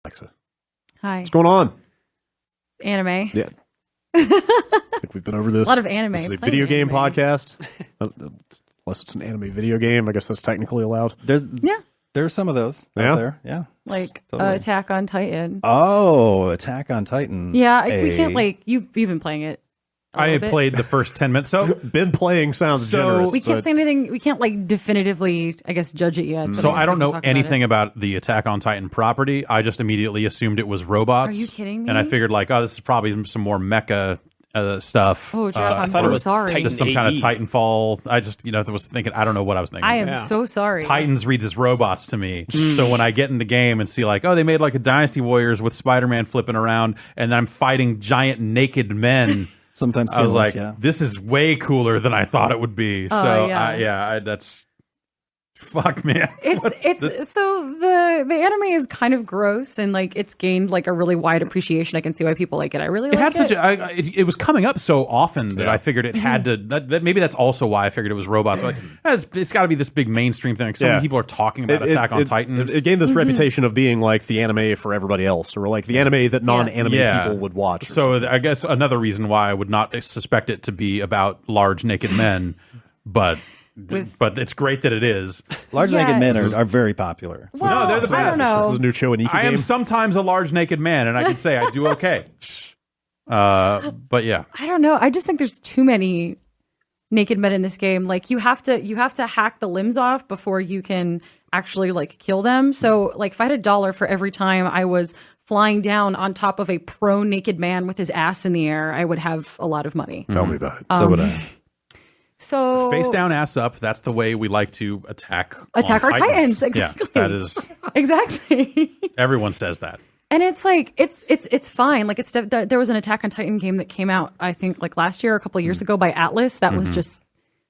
Alexa. Hi. What's going on? Anime. Yeah. I think we've been over this. A lot of anime. This is a video game podcast. Unless it's an anime video game. I guess that's technically allowed. There's some of those out there. Yeah. Like Totally. Attack on Titan. Oh, Attack on Titan. Yeah, we can't like you've been playing it. I played the first 10 minutes. So been playing sounds generous. We can't say anything. We can't like definitively, I guess, judge it yet. So I don't know anything about the Attack on Titan property. I just immediately assumed it was robots. Are you kidding me? And I figured like, oh, this is probably some more mecha stuff. Oh, Jeff, I'm so sorry. Just some kind of Titanfall. I just, was thinking, I don't know what I was thinking. I am so sorry. Titans reads as robots to me. So when I get in the game and see like, oh, they made like a Dynasty Warriors with Spider-Man flipping around and I'm fighting giant naked men. Sometimes I was like, this is way cooler than I thought it would be. So that's fuck, man. It's so the anime is kind of gross and like it's gained like a really wide appreciation. I can see why people like it. I really like it. It was coming up so often that I figured it had to. That maybe that's also why I figured it was robots. So like, it's got to be this big mainstream thing. Like, so many people are talking about Attack on Titan. It gained this reputation of being like the anime for everybody else, or like the anime that non-anime people would watch. So I guess another reason why I would not suspect it to be about large naked men, but it's great that it is. Large naked men are very popular. Well, no, they're the best. I don't know. This is a new Choaniki game. I am sometimes a large naked man, and I can say I do okay. But yeah, I don't know. I just think there's too many naked men in this game. Like you have to hack the limbs off before you can actually like kill them. So like if I had $1 for every time I was flying down on top of a prone naked man with his ass in the air, I would have a lot of money. Tell me about it. So would I. So face down, ass up. That's the way we like to attack our Titans. Exactly. Yeah, that is exactly. Everyone says that, and it's like it's fine. Like there was an Attack on Titan game that came out I think like last year or a couple of years ago by Atlas that was just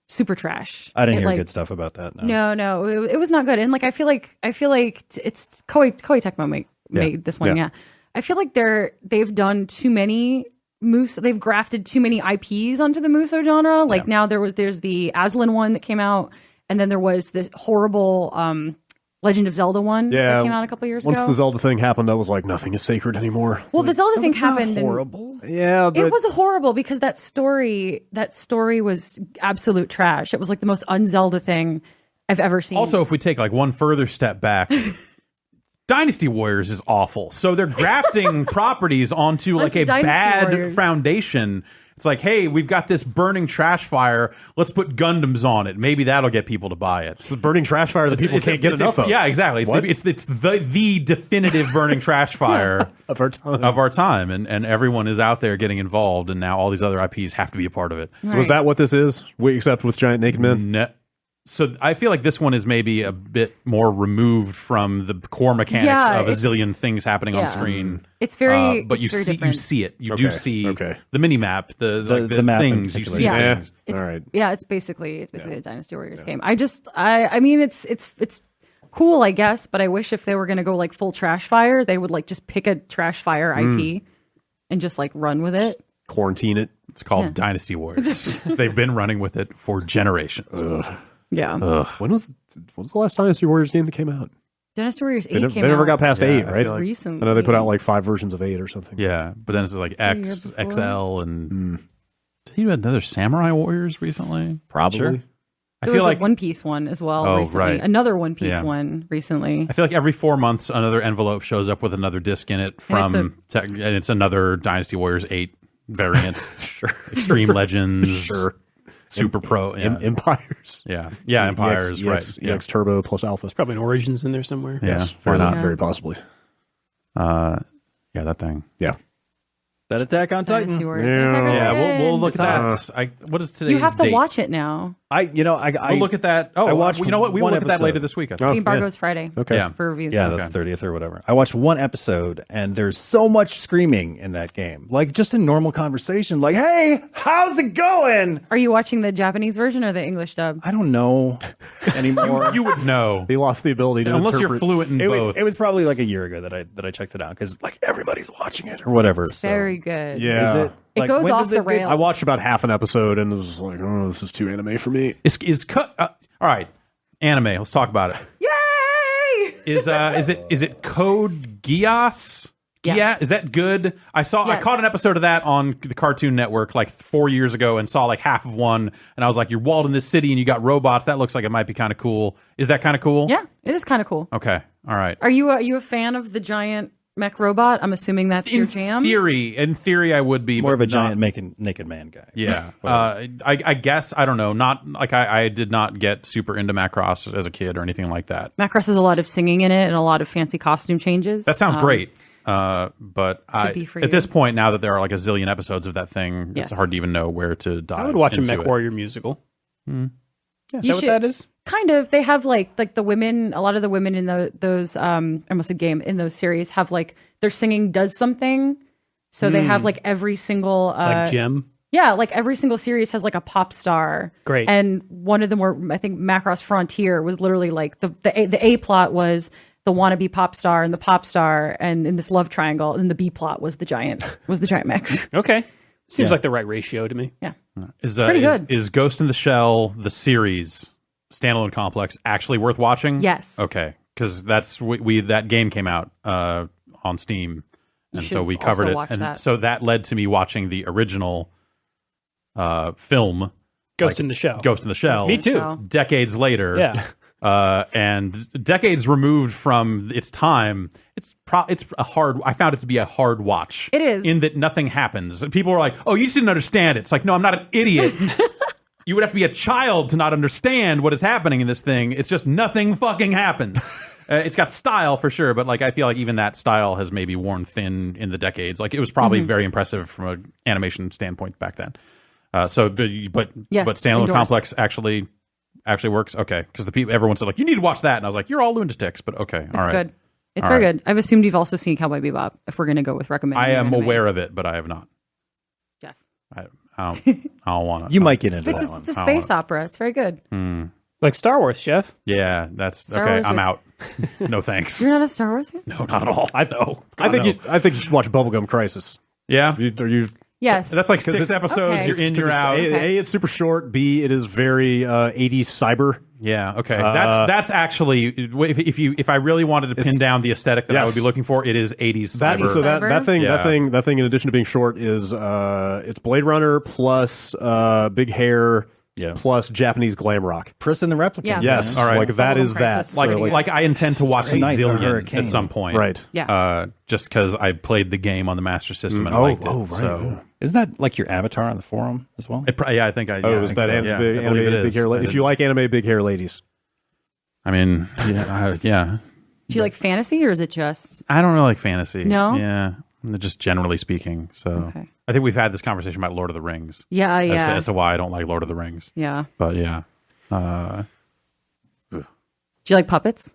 super trash. I didn't hear good stuff about that. No, it was not good. And like I feel like it's Koei Tecmo made this one. Yeah, I feel like they've done too many. They've grafted too many IPs onto the Musou genre. Like now there's the Aslan one that came out, and then there was this horrible Legend of Zelda one that came out a couple years ago. Once the Zelda thing happened, I was like, nothing is sacred anymore. Well, the Zelda thing happened. Horrible. Yeah, it was horrible because that story was absolute trash. It was like the most un-Zelda thing I've ever seen. Also, if we take like one further step back. Dynasty Warriors is awful. So they're grafting properties onto like a bad foundation. It's like, hey, we've got this burning trash fire. Let's put Gundams on it. Maybe that'll get people to buy it. It's the burning trash fire that people can't get enough of. Yeah, exactly. It's the definitive burning trash fire of our time. And everyone is out there getting involved, and now all these other IPs have to be a part of it. So is that what this is? Except with giant naked men? So I feel like this one is maybe a bit more removed from the core mechanics of a zillion things happening on screen. It's very, but you see it. You do see the mini map, the map things. You see things. All right. Yeah, it's basically a Dynasty Warriors game. I mean, it's cool, I guess, but I wish if they were going to go like full trash fire, they would like just pick a trash fire IP and just like run with it. Quarantine it. It's called Dynasty Warriors. They've been running with it for generations. Yeah. When was the last Dynasty Warriors game that came out? Dynasty Warriors 8 came out. They never got past 8, right? Recently. I know they put out like 5 versions of 8 or something. Yeah, but then it's like X, XL, and did you have another Samurai Warriors recently? Probably. Sure. There was like One Piece one as well recently. Right. Another One Piece one recently. I feel like every 4 months another envelope shows up with another disc in it and it's another Dynasty Warriors 8 variant. Sure. Extreme Legends. Sure. Super Pro. Empires. Yeah, Empires, right. EX Turbo plus Alpha. Probably an Origins in there somewhere. Yeah, why not? Very possibly. Yeah, that thing. Yeah. That Attack on Titan. We'll look at that. What is today's You have to date? watch it now. We'll look at that. Oh, I watched you know what? We will look at that episode. later this week. The embargo's Friday. Okay. Yeah. For reviews. Yeah, the 30th or whatever. I watched one episode, and there's so much screaming in that game. Like, just in normal conversation. Like, hey, how's it going? Are you watching the Japanese version or the English dub? I don't know anymore. You would know. They lost the ability to Unless interpret. you're fluent in both. It was probably like a year ago that I checked it out, because like everybody's watching it or whatever. It's very good. Yeah. Is it? It Like, goes when off does the it get- rails. I watched about half an episode and it was like, oh, this is too anime for me. All right, anime. Let's talk about it. Yay! Is it Code Geass? Yes. Yeah, is that good? I caught an episode of that on the Cartoon Network like 4 years ago and saw like half of one, and I was like, you're walled in this city and you got robots. That looks like it might be kind of cool. Is that kind of cool? Yeah, it is kind of cool. Okay, all right. Are you a fan of the giant mech robot? I'm assuming that's your jam. In theory, I would be more of a giant naked man guy. Yeah, I guess I don't know. Not like I did not get super into Macross as a kid or anything like that. Macross has a lot of singing in it and a lot of fancy costume changes. That sounds great. But at you. this point, now that there are like a zillion episodes of that thing, it's hard to even know where to dive. I would watch a Mech Warrior musical. Yeah. Is that what that is? Kind of. They have like the women. A lot of the women in those almost a game in those series have like their singing does something. So they have like every single like Gem. Yeah, like every single series has like a pop star. Great. And one of them were, I think, Macross Frontier was literally like the A plot was the wannabe pop star and the pop star, and in this love triangle, and the B plot was the giant mechs. Okay, seems like the right ratio to me. Yeah, it's pretty good. Is Ghost in the Shell the series standalone complex actually worth watching? Yes. Okay, because that's that game came out on Steam, and so we covered it, and so that led to me watching the original film, Ghost in the Shell. Ghost in the Shell. Me too. Decades later. Yeah. And decades removed from its time, I found it to be a hard watch. It is. In that nothing happens. People are like, oh, you just didn't understand it. It's like, no, I'm not an idiot. You would have to be a child to not understand what is happening in this thing. It's just nothing fucking happens. It's got style for sure, but like I feel like even that style has maybe worn thin in the decades. Like it was probably very impressive from an animation standpoint back then. But standalone complex actually works. Okay, because everyone said like you need to watch that, and I was like, you're all lunatics. But okay, all right, it's good. It's very good. I've assumed you've also seen Cowboy Bebop. If we're going to go with recommending, I am aware of it, but I have not. Jeff, I don't want to. You might get into that one. It's a space opera. It's very good. Like Star Wars, Jeff. Yeah, that's Star okay. Wars I'm out. No thanks. You're not a Star Wars fan? No, not at all. I think you should watch Bubblegum Crisis. Yeah. Yes. That's like 6 episodes. Okay. You're in, you're out. A, it's super short. B, it is very 80s cyber. Yeah. Okay. That's actually if I really wanted to pin down the aesthetic that I would be looking for, it is 80s cyber. So that thing, in addition to being short, is it's Blade Runner plus big hair. Yeah. Plus Japanese glam rock. Pris and the Replicants. Yeah. Yes. All right. Like that is that. Like I intend to watch Zillion at some point. Right. Yeah. Just because I played the game on the Master System and I liked it. Oh, right. So. Isn't that like your avatar on the forum as well? Yeah, I think I. Oh, is that anime big hair? If you like anime big hair ladies, I mean, yeah. Do you like fantasy or is it just? I don't really like fantasy. No. Yeah. Just generally speaking. So okay. I think we've had this conversation about Lord of the Rings. Yeah. As to why I don't like Lord of the Rings. Yeah. But yeah. Do you like puppets?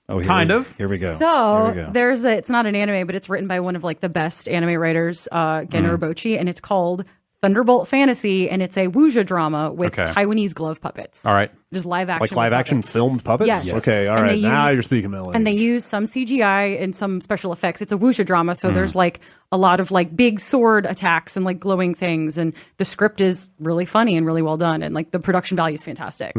Oh, Here we go. So it's not an anime, but it's written by one of like the best anime writers, Gen Urobuchi, and it's called Thunderbolt Fantasy, and it's a wuxia drama with Taiwanese glove puppets. All right. Just live action. Like live action filmed puppets? Yes. Okay, all right. Now you're speaking my language. And they use some CGI and some special effects. It's a wuxia drama, so there's like a lot of like big sword attacks and like glowing things, and the script is really funny and really well done, and like the production value is fantastic.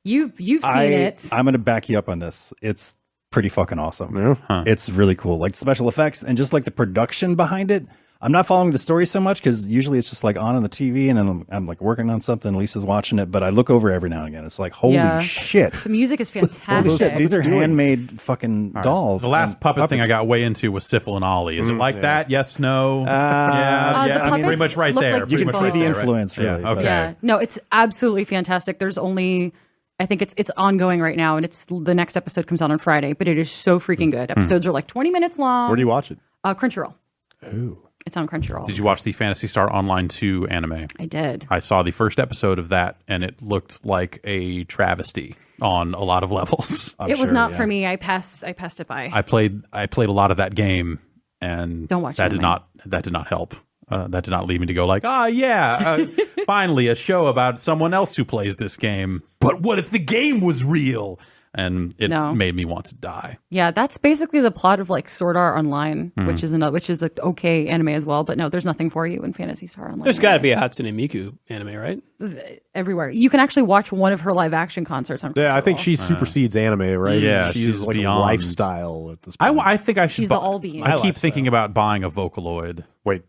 You've seen it. I'm going to back you up on this. It's pretty fucking awesome. Yeah. It's really cool. Like special effects and just like the production behind it. I'm not following the story so much because usually it's just like on the TV and then I'm like working on something. Lisa's watching it, but I look over every now and again. It's like, holy shit. The music is fantastic. These are handmade fucking dolls. The last puppet thing I got way into was Syphil and Ollie. Is it like that? Yes, no? I mean, pretty much right there. Like you can see the there, influence, really. Yeah, okay. Yeah. No, it's absolutely fantastic. There's only... I think it's ongoing right now, and the next episode comes out on Friday, but it is so freaking good. Episodes are like 20 minutes long. Where do you watch it? Crunchyroll. Ooh. It's on Crunchyroll. Did you watch the Phantasy Star Online 2 anime? I did. I saw the first episode of that, and it looked like a travesty on a lot of levels. It was not for me. I passed it by. I played a lot of that game, and Don't watch that. anime. That did not help. That did not lead me to go like, finally a show about someone else who plays this game. But what if the game was real? and it made me want to die. Yeah, that's basically the plot of like Sword Art Online, which is an okay anime as well. But no, there's nothing for you in Phantasy Star Online. There's got to be a Hatsune Miku anime, right? Everywhere. You can actually watch one of her live action concerts on Crunchyroll. Yeah, I think she supersedes anime, right? Yeah, she's like beyond. a lifestyle at this point. I think I should. She's the all-being. I keep thinking about buying a Vocaloid. Wait.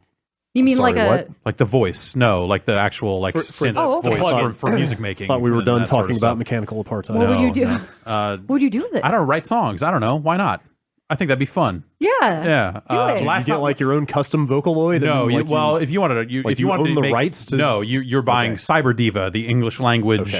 You mean sorry, like what? Like the voice? No, like the actual synth voice for music making. Thought we were done talking about stuff. mechanical apartheid. What would you do? What would you do with it? I don't know, write songs. I don't know. Why not? I think that'd be fun. Yeah. Yeah. Do it. You get like your own custom Vocaloid? No, and, like, if you wanted to, if you wanted own to the make, rights to. no, you're buying Cyber Diva, the English language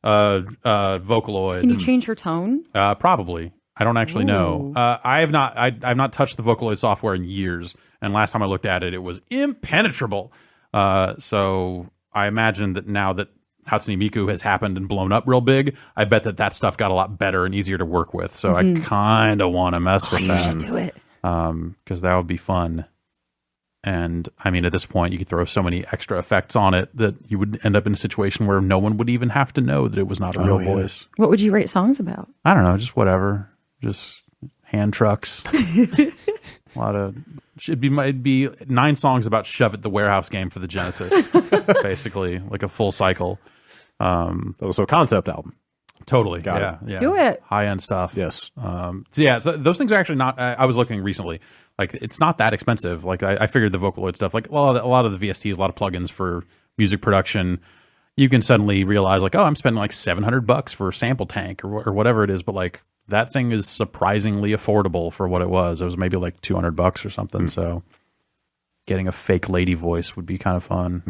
Vocaloid. Can you change her tone? Probably. I don't actually know. I've not touched the Vocaloid software in years, and last time I looked at it, it was impenetrable. So I imagine that now that Hatsune Miku has happened and blown up real big, I bet that stuff got a lot better and easier to work with. So I kind of want to mess with that. You should do it. Because that would be fun. And I mean, at this point, you could throw so many extra effects on it that you would end up in a situation where no one would even have to know that it was not a real voice. What would you write songs about? I don't know, just whatever. Just hand trucks. A lot of it'd be 9 songs about Shove It, the warehouse game for the Genesis, basically like a full cycle. So a concept album. Totally, Got yeah. Do it. High end stuff. Yes. So those things are actually not. I was looking recently. Like it's not that expensive. Like I figured the Vocaloid stuff, like a lot of the VSTs, a lot of plugins for music production. You can suddenly realize like, oh, I'm spending like $700 for Sample Tank or whatever it is, but like that thing is surprisingly affordable for what it was. It was maybe like $200 or something. So getting a fake lady voice would be kind of fun.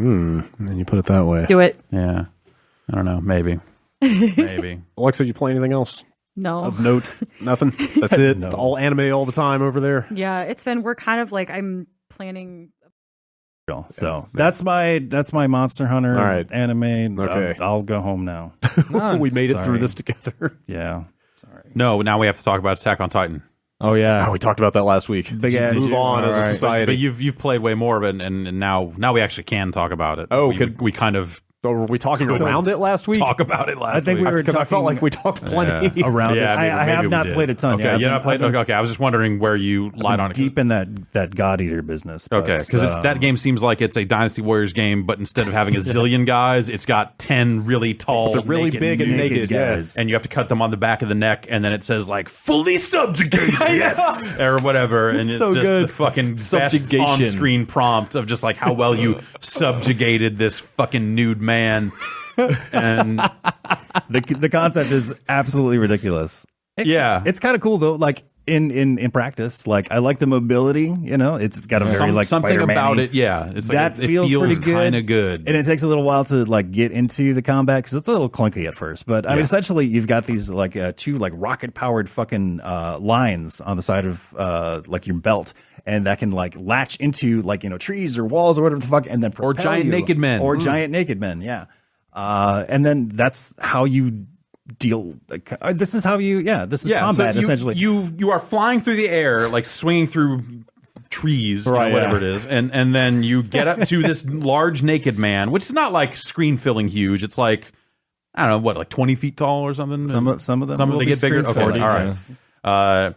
And you put it that way. Do it. Yeah, I don't know. Maybe. Maybe. Alexa, you play anything else No. of note? Nothing. That's it. No. All anime all the time over there. Yeah, we're kind of like, I'm planning. So that's my Monster Hunter All right. anime. Okay. I'll go home now. We made it through Sorry. this together. Yeah. Sorry. No, now we have to talk about Attack on Titan. Oh yeah. Oh, we talked about that last week. Big Just ass. move on All as a right. society. But you've played way more of it, and now we actually can talk about it. Oh, we kind of So were we talking around it last week? talk about it last I think week. we were Because I felt talking like we talked plenty. around Yeah, it. maybe- I maybe have we not did. played a ton. Okay, Yeah, you not played. Okay, I was just wondering where you lied on it. deep in that God Eater business. but, Okay, because that game seems like it's a Dynasty Warriors game, but instead of having a zillion guys, it's got 10 really tall, They're really big and naked, guys. and you have to cut them on the back of the neck, and then it says like "fully subjugated," yes, or whatever, and it's so just good. the fucking best Subjugation. on-screen prompt of just like how well you subjugated this fucking nude man, and the concept is absolutely ridiculous. yeah, It's kind of cool though. Like in practice, like I like the mobility. You know, it's got a very like something Spider-Man-y. about it. Yeah, it's like That it feels pretty good. kind of good. And it takes a little while to like get into the combat because it's a little clunky at first. But I mean, essentially, you've got these like 2 like rocket powered fucking lines on the side of like your belt, and that can like latch into like trees or walls or whatever the fuck, and then propel giant you. naked men. or giant naked men. Yeah, and then that's how you deal. This is how you. Yeah, this is combat so essentially. You are flying through the air, like swinging through trees, Right, whatever yeah. it is, and then you get up to this large naked man, which is not like screen filling huge. It's like I don't know what, like 20 feet tall or something. Some of them will they be get bigger. Okay, screen-filling, all right.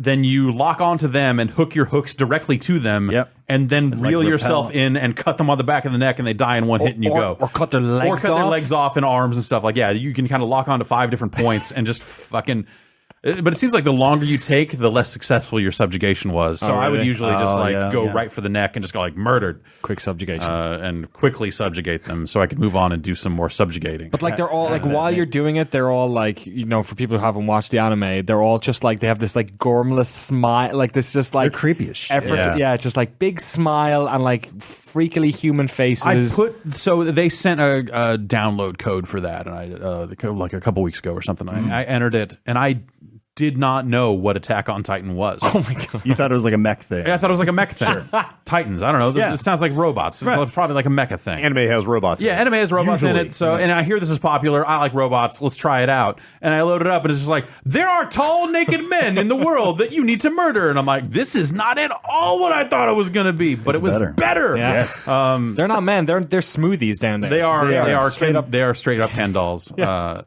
Then you lock onto them and hook your hooks directly to them, Yep. and then like reel repel. yourself in and cut them on the back of the neck, and they die in one hit, and you go. Or cut their legs Or cut off. their legs off and arms and stuff. Like, yeah, you can kind of lock onto 5 different points and just fucking. But it seems like the longer you take, the less successful your subjugation was. So I would really? usually just go yeah. right for the neck and just go like murdered, Quick subjugation. and quickly subjugate them, so I could move on and do some more subjugating. But like they're all like while you're doing it, they're all like for people who haven't watched the anime, they're all just like they have this like gormless smile, like this just like They're creepy as shit. effort. Yeah. Just like big smile and like freakily human faces. So they sent a download code for that, and the code like a couple weeks ago or something. I entered it, and I did not know what Attack on Titan was. Oh my god! You thought it was like a mech thing. I thought it was like a mech thing. Titans. I don't know. Yeah. It sounds like robots. It's probably like a mecha thing. Anime has robots. Yeah, anime has robots in it. So, and I hear this is popular. I like robots. Let's try it out. And I load it up, and it's just like there are tall, naked men in the world that you need to murder. And I'm like, this is not at all what I thought it was going to be, but it was better. Yeah. Yes. They're not men. They're smoothies down there. They are straight up. They are straight up Ken dolls.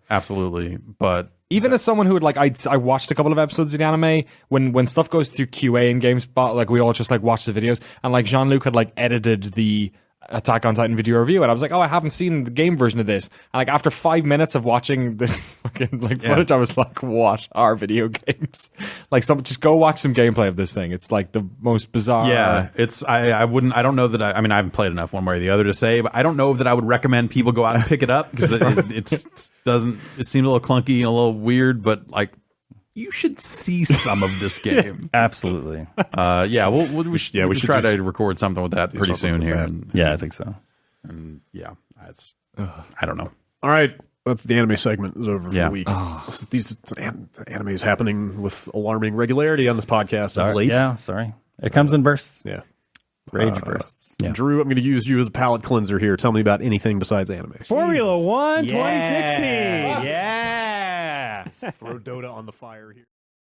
Absolutely. But Even as someone who would like, I watched a couple of episodes of the anime when stuff goes through QA in GameSpot, like we all just like watch the videos, and like Jean-Luc had like edited the Attack on Titan video review, and I was like, oh, I haven't seen the game version of this. And like after 5 minutes of watching this fucking like footage, I was like, what are video games? Like, just go watch some gameplay of this thing. It's like the most bizarre. Yeah, it's I don't know that I mean I haven't played enough one way or the other to say, but I don't know that I would recommend people go out and pick it up because it seems a little clunky and a little weird, but like you should see some of this game. Absolutely. We should try to record something with that pretty soon here. Yeah, I think so. And I don't know. All right. The anime segment is over for the week. These animes happening with alarming regularity on this podcast of late. Yeah, sorry. It comes in bursts. Yeah. Rage bursts. Yeah. Drew, I'm going to use you as a palate cleanser here. Tell me about anything besides anime. Formula One 2016. Yeah. Throw Dota on the fire here.